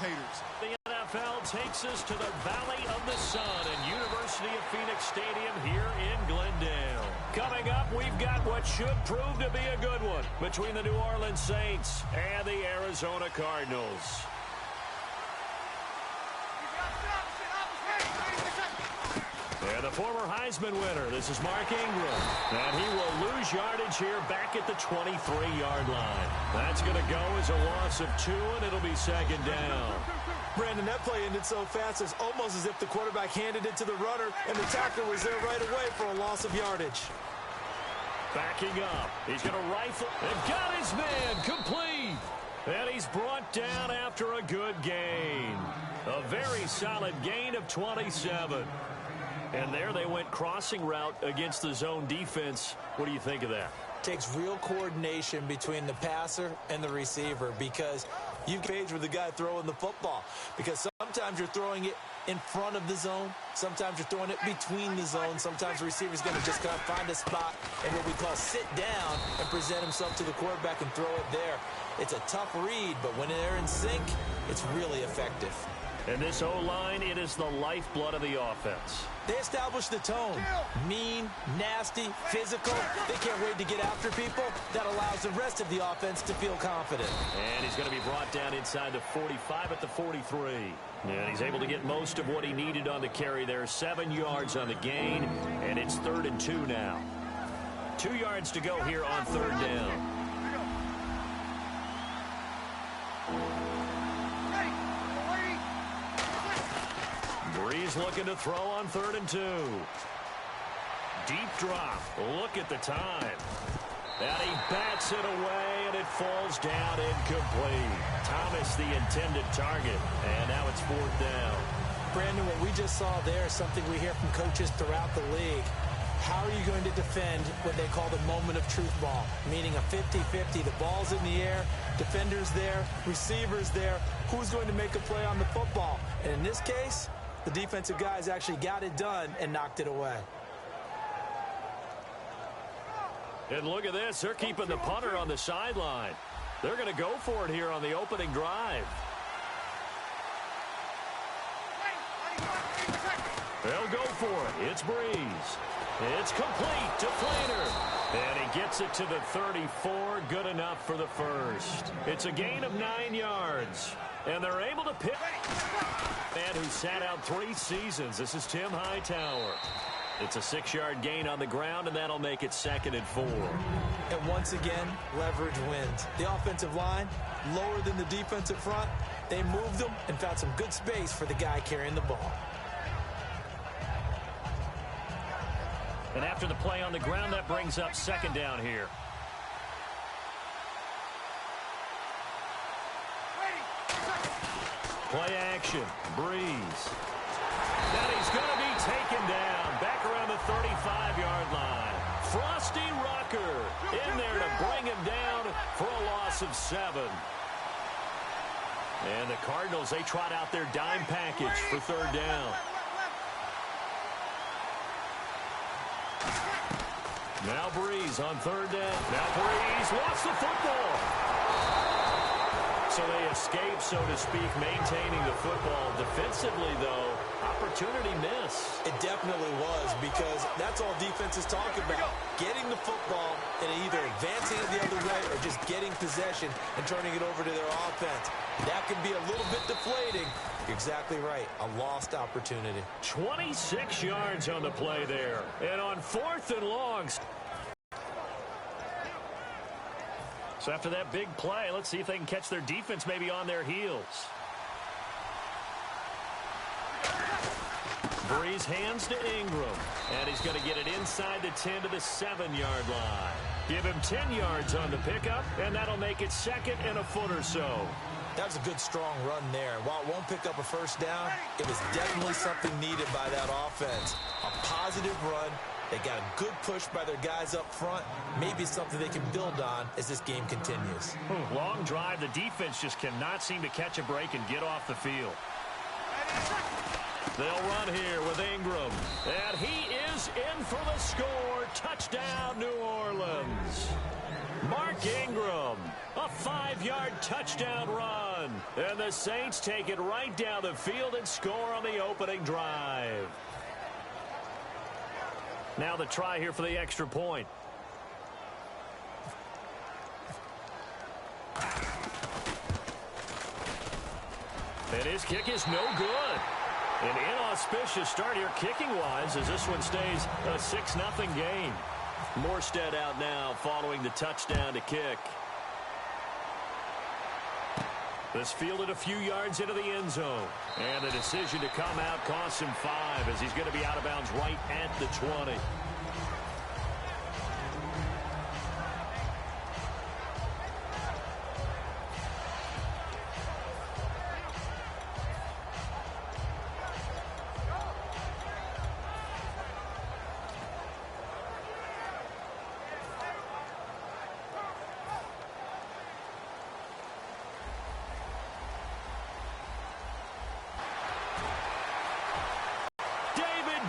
commentators. The NFL takes us to the Valley of the Sun at University of Phoenix Stadium here in Glendale. Coming up, we've got what should prove to be a good one between the New Orleans Saints and the Arizona Cardinals. And the former Heisman winner, this is Mark Ingram. And he will lose yardage here back at the 23-yard line. That's going to go as a loss of 2, and it'll be second down. Brandon, that play ended so fast, it's almost as if the quarterback handed it to the runner, and the tackler was there right away for a loss of yardage. Backing up. He's going to rifle. And got his man complete. And he's brought down after a good gain. A very solid gain of 27. And there they went crossing route against the zone defense. What do you think of that? Takes real coordination between the passer and the receiver, because you page with the guy throwing the football, because sometimes you're throwing it in front of the zone, sometimes you're throwing it between the zone, sometimes the receiver's going to just kind of find a spot and what we call sit down and present himself to the quarterback and throw it there. It's a tough read, but when they're in sync, it's really effective. And this O-line, it is the lifeblood of the offense. They establish the tone. Mean, nasty, physical. They can't wait to get after people. That allows the rest of the offense to feel confident. And he's going to be brought down inside the 45 at the 43. And he's able to get most of what he needed on the carry there. 7 yards on the gain, and it's 3rd and 2 now. 2 yards to go here on 3rd down. Breeze looking to throw on 3rd and 2. Deep drop. Look at the time. And he bats it away, and it falls down incomplete. Thomas, the intended target. And now it's 4th down. Brandon, what we just saw there is something we hear from coaches throughout the league. How are you going to defend what they call the moment of truth ball? Meaning a 50-50. The ball's in the air, defenders there, receivers there. Who's going to make a play on the football? And in this case, the defensive guys actually got it done and knocked it away. And look at this. They're keeping the punter on the sideline. They're going to go for it here on the opening drive. They'll go for it. It's Breeze. It's complete to Flater. And he gets it to the 34. Good enough for the first. It's a gain of 9 yards. And they're able to pick man who sat out 3 seasons. This is Tim Hightower. It's a 6-yard gain on the ground, and that'll make it 2nd and 4. And once again, leverage wins. The offensive line, lower than the defensive front. They moved them and found some good space for the guy carrying the ball. And after the play on the ground, that brings up 2nd down here. Play action. Breeze. And he's going to be taken down back around the 35-yard line. Frosty Rocker in there to bring him down for a loss of 7. And the Cardinals, they trot out their dime package for 3rd down. Now Breeze on 3rd down. Now Breeze lost the football. So they escape, so to speak, maintaining the football. Defensively, though, opportunity miss. It definitely was, because that's all defenses talk about. Getting the football and either advancing it the other way or just getting possession and turning it over to their offense. That can be a little bit deflating. You're exactly right. A lost opportunity. 26 yards on the play there. And on 4th and longs. So after that big play, let's see if they can catch their defense maybe on their heels. Breeze hands to Ingram. And he's going to get it inside the 10 to the 7-yard line. Give him 10 yards on the pickup, and that'll make it 2nd and a foot or so. That was a good, strong run there. While it won't pick up a first down, it was definitely something needed by that offense. A positive run. They got a good push by their guys up front. Maybe something they can build on as this game continues. Long drive. The defense just cannot seem to catch a break and get off the field. They'll run here with Ingram. And he is in for the score. Touchdown, New Orleans. Mark Ingram, a 5-yard touchdown run. And the Saints take it right down the field and score on the opening drive. Now the try here for the extra point. And his kick is no good. An inauspicious start here kicking-wise as this one stays a 6-0 game. Morstead out now following the touchdown to kick. This fielded a few yards into the end zone. And the decision to come out costs him 5 as he's going to be out of bounds right at the 20.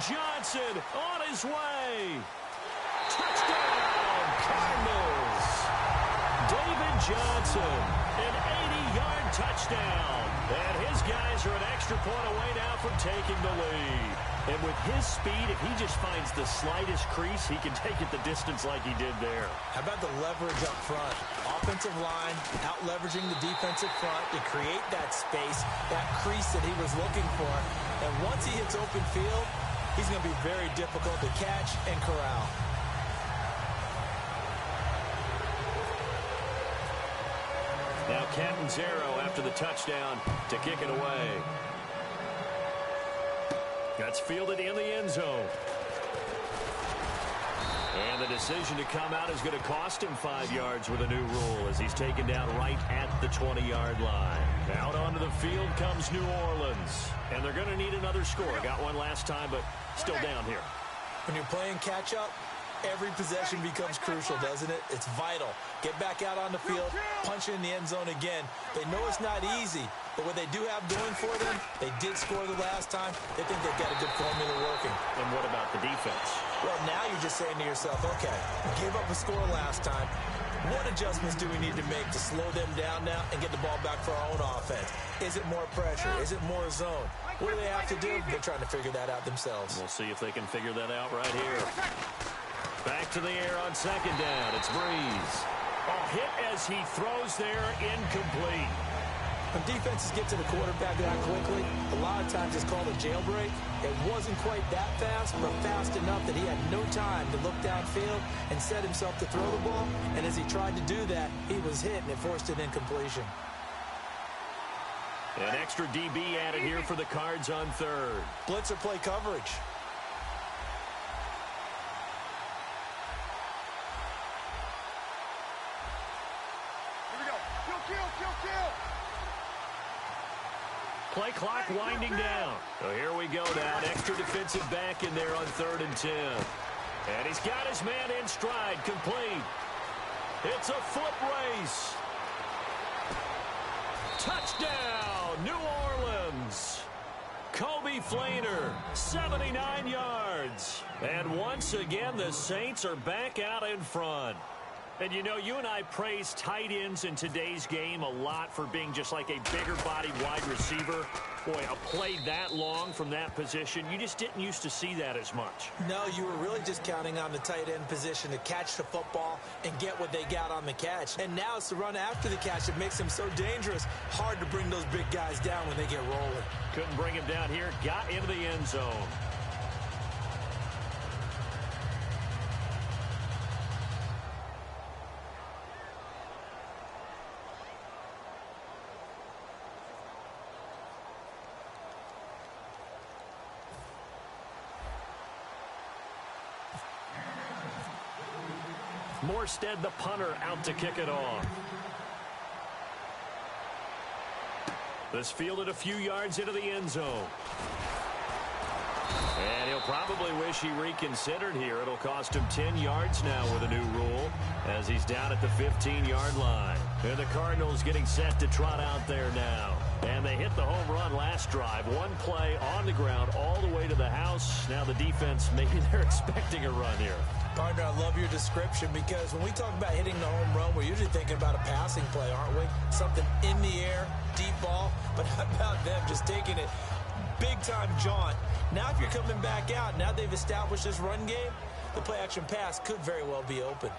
Johnson on his way. Touchdown, Cardinals. David Johnson, an 80-yard touchdown. And his guys are an extra point away now from taking the lead. And with his speed, if he just finds the slightest crease, he can take it the distance like he did there. How about the leverage up front? Offensive line out-leveraging the defensive front to create that space, that crease that he was looking for. And once he hits open field, he's going to be very difficult to catch and corral. Now Catanzaro after the touchdown to kick it away. That's fielded in the end zone. And the decision to come out is going to cost him 5 yards with a new rule as he's taken down right at the 20-yard line. Out onto the field comes New Orleans. And they're going to need another score. Got one last time, but still down here. When you're playing catch-up, every possession becomes crucial, doesn't it? It's vital. Get back out on the field, punch in the end zone again. They know it's not easy, but what they do have going for them, they did score the last time. They think they've got a good formula working. And what about the defense? Well, now you're just saying to yourself, okay, we gave up a score last time. What adjustments do we need to make to slow them down now and get the ball back for our own offense? Is it more pressure? Is it more zone? What do they have to do? They're trying to figure that out themselves. We'll see if they can figure that out right here. Back to the air on second down. It's Breeze. A hit as he throws there, incomplete. When defenses get to the quarterback that quickly, a lot of times it's called a jailbreak. It wasn't quite that fast, but fast enough that he had no time to look downfield and set himself to throw the ball. And as he tried to do that, he was hit, and it forced an incompletion. An extra DB added here for the Cards on third. Blitzer play coverage. Play clock winding down. So here we go now. An extra defensive back in there on 3rd and 10. And he's got his man in stride, complete. It's a foot race. Touchdown, New Orleans. Kobe Flainer, 79 yards. And once again, the Saints are back out in front. And, you know, you and I praise tight ends in today's game a lot for being just like a bigger-bodied wide receiver. Boy, a play that long from that position, you just didn't used to see that as much. No, you were really just counting on the tight end position to catch the football and get what they got on the catch. And now it's the run after the catch that makes them so dangerous. Hard to bring those big guys down when they get rolling. Couldn't bring him down here. Got into the end zone. Morstead, the punter, out to kick it off. This fielded a few yards into the end zone. And he'll probably wish he reconsidered here. It'll cost him 10 yards now with a new rule as he's down at the 15-yard line. And the Cardinals getting set to trot out there now. And they hit the home run last drive. One play on the ground all the way to the house. Now the defense, maybe they're expecting a run here. Partner, I love your description because when we talk about hitting the home run, we're usually thinking about a passing play, aren't we? Something in the air, deep ball. But how about them just taking it big-time jaunt? Now if you're coming back out, now they've established this run game, the play-action pass could very well be open.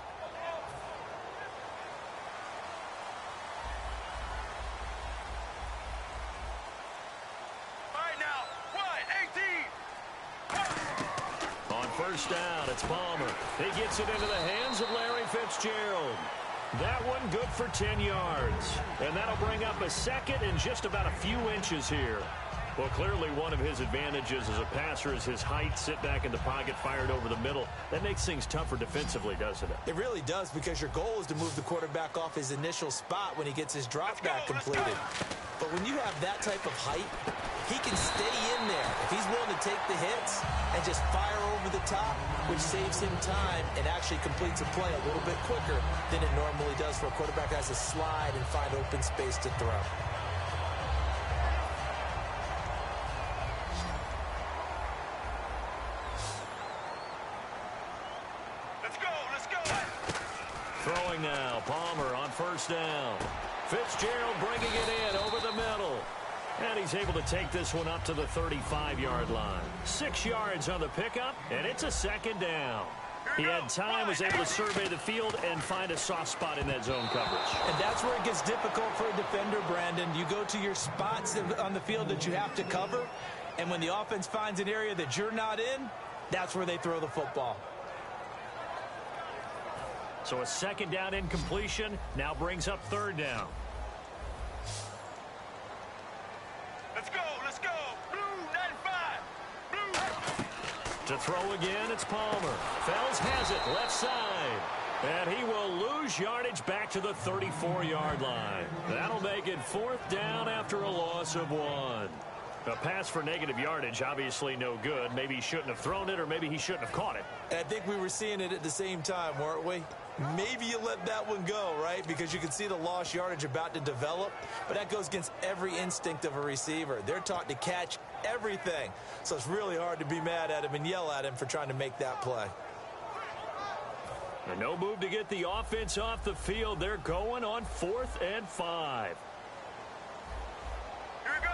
First down, it's Palmer. He gets it into the hands of Larry Fitzgerald. That one good for 10 yards. And that'll bring up a second and just about a few inches here. Well, clearly one of his advantages as a passer is his height, sit back in the pocket, fired over the middle. That makes things tougher defensively, doesn't it? It really does, because your goal is to move the quarterback off his initial spot when he gets his drop back completed. But when you have that type of height, he can stay in there if he's willing to take the hits and just fire over the top, which saves him time and actually completes a play a little bit quicker than it normally does for a quarterback that has to slide and find open space to throw. Throwing now, Palmer on first down. Fitzgerald bringing it in over the middle. And he's able to take this one up to the 35-yard line. 6 yards on the pickup, and it's a second down. He had time, was able to survey the field and find a soft spot in that zone coverage. And that's where it gets difficult for a defender, Brandon. You go to your spots on the field that you have to cover, and when the offense finds an area that you're not in, that's where they throw the football. So a second down incompletion now brings up third down. Let's go, let's go. Blue 95. Blue. To throw again, it's Palmer. Fells has it left side. And he will lose yardage back to the 34-yard line. That'll make it fourth down after a loss of 1. A pass for negative yardage, obviously no good. Maybe he shouldn't have thrown it, or maybe he shouldn't have caught it. And I think we were seeing it at the same time, weren't we? Maybe you let that one go, right? Because you can see the lost yardage about to develop. But that goes against every instinct of a receiver. They're taught to catch everything. So it's really hard to be mad at him and yell at him for trying to make that play. And no move to get the offense off the field. They're going on 4th and 5. Here we go.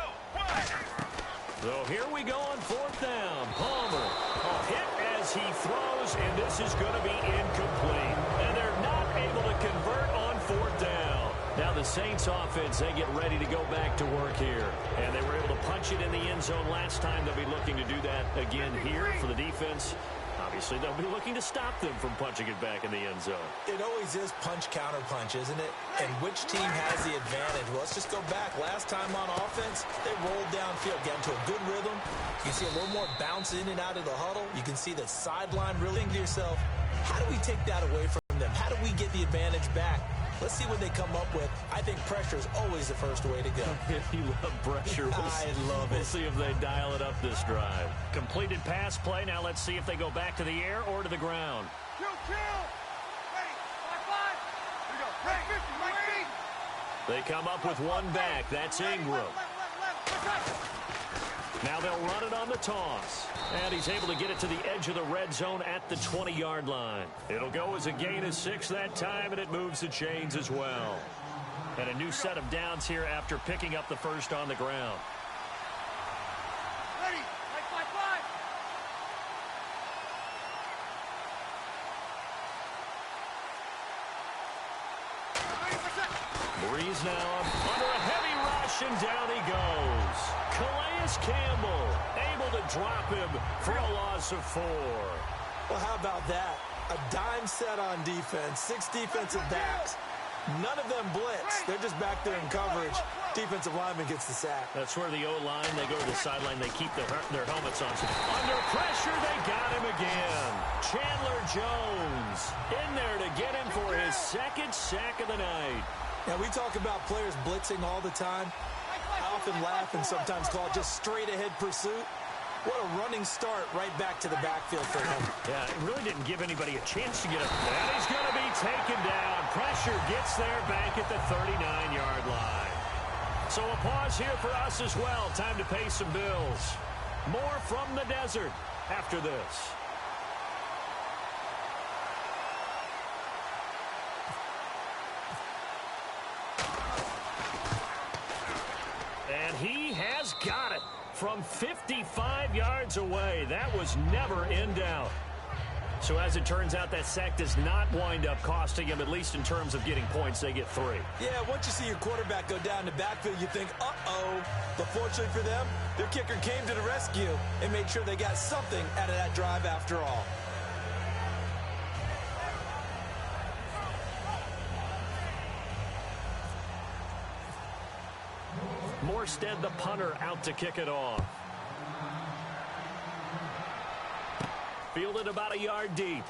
So here we go on 4th down. Palmer, a hit as he throws, and this is going to be incomplete. And they're not able to convert on 4th down. Now the Saints offense, they get ready to go back to work here. And they were able to punch it in the end zone last time. They'll be looking to do that again here for the defense. Obviously, they'll be looking to stop them from punching it back in the end zone. It always is punch-counter-punch, isn't it? And which team has the advantage? Well, let's just go back. Last time on offense, they rolled downfield, got into a good rhythm. You can see a little more bounce in and out of the huddle. You can see the sideline really to yourself. How do we take that away from them? How do we get the advantage back? Let's see what they come up with. I think pressure is always the first way to go. You love pressure. I love it. We'll see if they dial it up this drive. Completed pass play. Now let's see if they go back to the air or to the ground. Kill. Ready. 5. Here we go. Ready. 50. Right feet. They come up with one back. That's Ingram. Left. Now they'll run it on the toss. And he's able to get it to the edge of the red zone at the 20-yard line. It'll go as a gain of 6 that time, and it moves the chains as well. And a new set of downs here after picking up the first on the ground. Ready. Like 5. Breeze now under a heavy rush, and down he goes. Calais Campbell able to drop him for a loss of 4. Well, how about that? A dime set on defense, 6 defensive backs. None of them blitz. They're just back there in coverage. Defensive lineman gets the sack. That's where the O-line, they go to the sideline, they keep their helmets on. So under pressure, they got him again. Chandler Jones in there to get him for his second sack of the night. Now, we talk about players blitzing all the time. I often laugh and sometimes call it just straight-ahead pursuit. What a running start right back to the backfield for him. Yeah, it really didn't give anybody a chance to get up. And he's going to be taken down. Pressure gets there back at the 39-yard line. So a pause here for us as well. Time to pay some bills. More from the desert after this. And he has got it from 55 yards away. That was never in doubt. So as it turns out, that sack does not wind up costing him, at least in terms of getting points. They get 3. Yeah, once you see your quarterback go down the backfield, you think, uh-oh. But fortunately for them, their kicker came to the rescue and made sure they got something out of that drive after all. Morstead, the punter, out to kick it off. Fielded about a yard deep.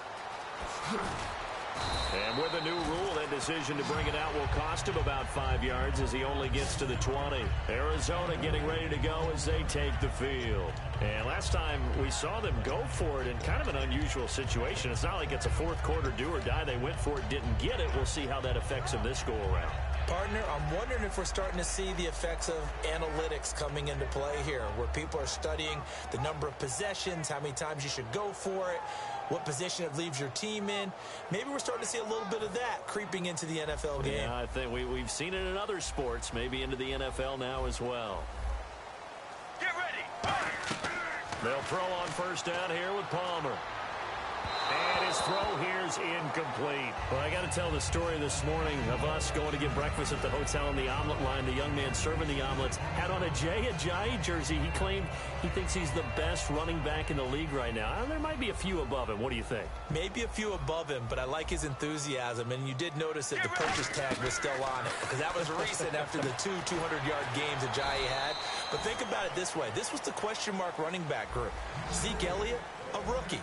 And with a new rule, that decision to bring it out will cost him about 5 yards as he only gets to the 20. Arizona getting ready to go as they take the field. And last time we saw them go for it in kind of an unusual situation. It's not like it's a fourth quarter do or die. They went for it, didn't get it. We'll see how that affects them this go around. Partner, I'm wondering if we're starting to see the effects of analytics coming into play here, where people are studying the number of possessions, how many times you should go for it, what position it leaves your team in. Maybe we're starting to see a little bit of that creeping into the NFL game. Yeah, I think we've seen it in other sports, maybe into the NFL now as well. Get ready. They'll throw on first down here with Palmer. And his throw here is incomplete. Well, I got to tell the story this morning of us going to get breakfast at the hotel on the omelet line. The young man serving the omelets had on a Jay Ajayi jersey. He claimed he thinks he's the best running back in the league right now. There might be a few above him. What do you think? Maybe a few above him, but I like his enthusiasm. And you did notice that the purchase tag was still on it, because that was recent after the 200-yard games Ajayi had. But think about it this way. This was the question mark running back group. Zeke Elliott, a rookie.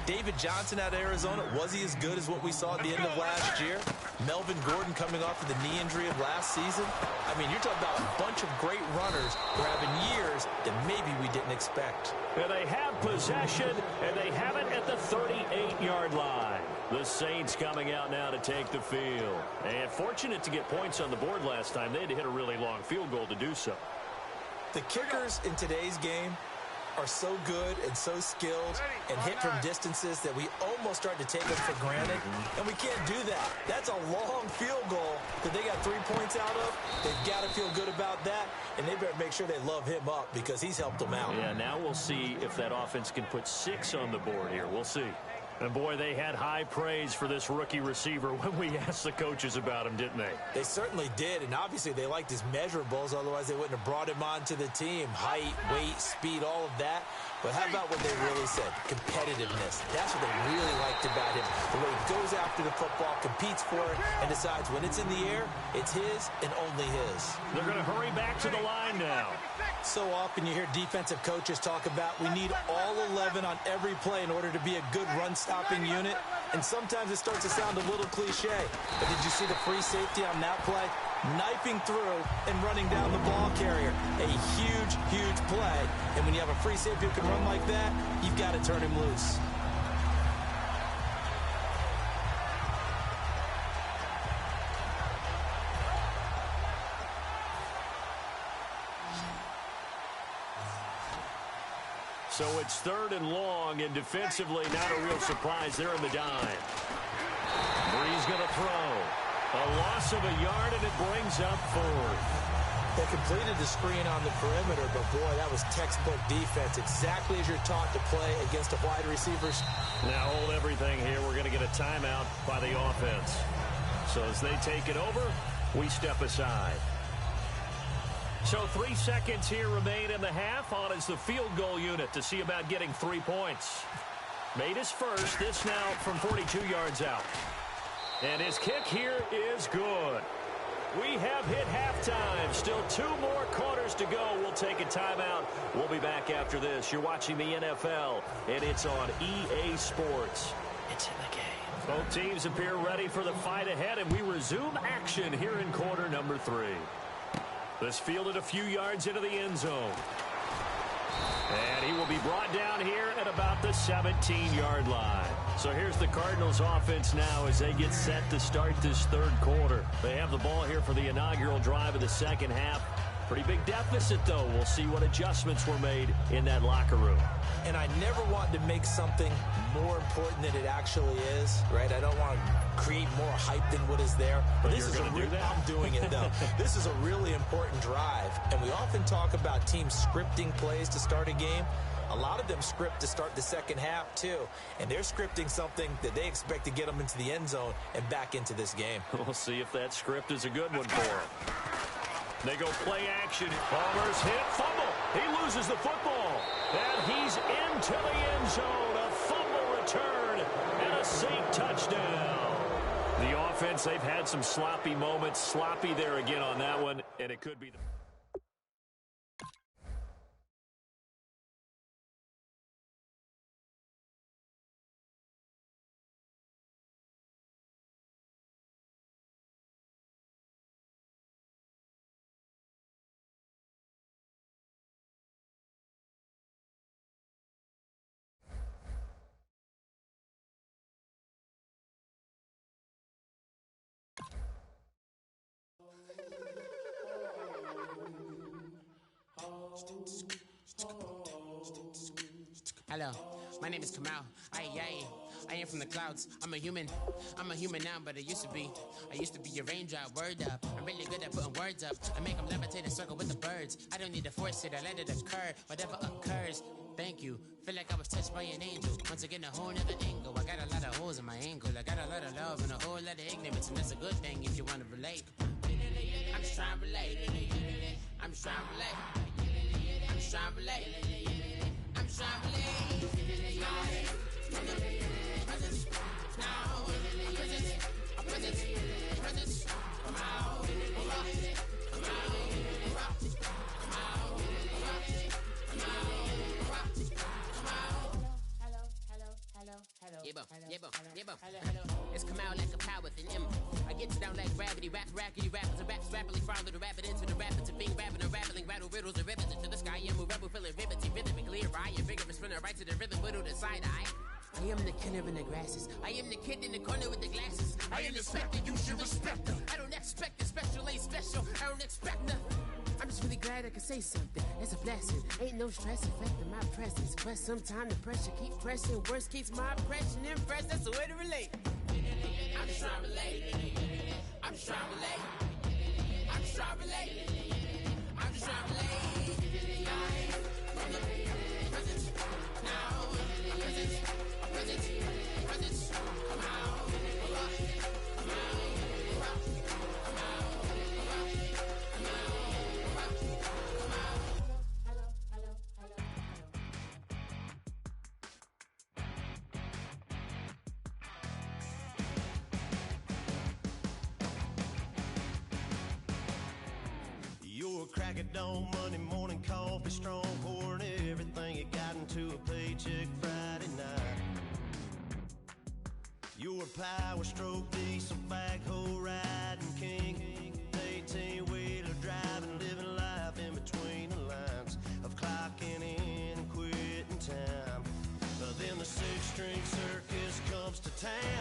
David Johnson out of Arizona, was he as good as what we saw at the end of last year? Melvin Gordon coming off of the knee injury of last season. I mean, you're talking about a bunch of great runners who are having years that maybe we didn't expect. And they have possession, and they have it at the 38-yard line. The Saints coming out now to take the field. And fortunate to get points on the board last time. They had to hit a really long field goal to do so. The kickers in today's game are so good and so skilled and hit from distances that we almost start to take them for granted, and we can't do that. That's a long field goal that they got 3 points out of. They've got to feel good about that, and they better make sure they love him up because he's helped them out. Yeah, now we'll see if that offense can put 6 on the board here. We'll see. And, boy, they had high praise for this rookie receiver when we asked the coaches about him, didn't they? They certainly did, and obviously they liked his measurables. Otherwise, they wouldn't have brought him onto the team. Height, weight, speed, all of that. But how about what they really said? Competitiveness. That's what they really liked about him. The way he goes after the football, competes for it, and decides when it's in the air, it's his and only his. They're going to hurry back to the line now. So often you hear defensive coaches talk about we need all 11 on every play in order to be a good run-stopping unit. And sometimes it starts to sound a little cliche. But did you see the free safety on that play? Knifing through and running down the ball carrier. A huge, huge play. And when you have a free safety who can run like that, you've got to turn him loose. So it's 3rd and long, and defensively not a real surprise. They're in the dime. Bree's going to throw. A loss of a yard, and it brings up 4th. They completed the screen on the perimeter, but, boy, that was textbook defense. Exactly as you're taught to play against a wide receiver. Now hold everything here. We're going to get a timeout by the offense. So as they take it over, we step aside. So 3 seconds here remain in the half. On is the field goal unit to see about getting 3 points. Made his first. This now from 42 yards out. And his kick here is good. We have hit halftime. Still 2 more quarters to go. We'll take a timeout. We'll be back after this. You're watching the NFL, and it's on EA Sports. It's in the game. Both teams appear ready for the fight ahead, and we resume action here in quarter number 3. This fielded a few yards into the end zone. And he will be brought down here at about the 17-yard line. So here's the Cardinals offense now as they get set to start this 3rd quarter. They have the ball here for the inaugural drive of the second half. Pretty big deficit, though. We'll see what adjustments were made in that locker room. And I never want to make something more important than it actually is, right? I don't want to create more hype than what is there. But this is I'm doing it, though. This is a really important drive. And we often talk about teams scripting plays to start a game. A lot of them script to start the second half, too. And they're scripting something that they expect to get them into the end zone and back into this game. We'll see if that script is a good one for them. They go play action. Palmer's hit. Fumble. He loses the football. And he's into the end zone. A fumble return and a safe touchdown. The offense, they've had some sloppy moments. Sloppy there again on that one. And it could be the... Hello, my name is Kamal. I am from the clouds. I'm a human now, but I used to be a raindrop. Word up, I'm really good at putting words up. I make them levitate and circle with the birds. I don't need to force it, I let it occur. Whatever occurs, thank you. Feel like I was touched by an angel. Once again, a whole nother angle. I got a lot of holes in my ankle. I got a lot of love and a whole lot of ignorance, and that's a good thing if you want to relate. I'm just trying to relate. I'm just trying to relate. I'm just trying to relate. I'm just trying to relate. It's come out like a power with an M. I get you down like gravity, rackety rappers and raps rapidly follow the rabbit into the rapids of being rapping and rattling, rattle riddles and rivets into the sky. I'm a rebel, feeling riveting, rhythmically right, and vigorous, spinning right to the rhythm, widow to side eye. I am the killer in the grasses. I am the kid in the corner with the glasses. I am the specter, you should respect her. I don't expect the special, ain't special. I don't expect nothing. I'm just really glad I can say something. It's a blessing. Ain't no stress affecting my presence. But sometimes the pressure keep pressing. Worst keeps my impression impressed. That's the way to relate. I'm just trying to relate. I'm just trying to relate. I'm just trying to relate. I'm just trying to relate. From the present, now, present, present, come out, come out, come out. Crack it on Monday morning, coffee strong, pouring everything you got into a paycheck Friday night. You're a power stroke, diesel backhoe riding king, 18-wheeler driving, living life in between the lines of clocking in and quitting time. Then the six-string circus comes to town.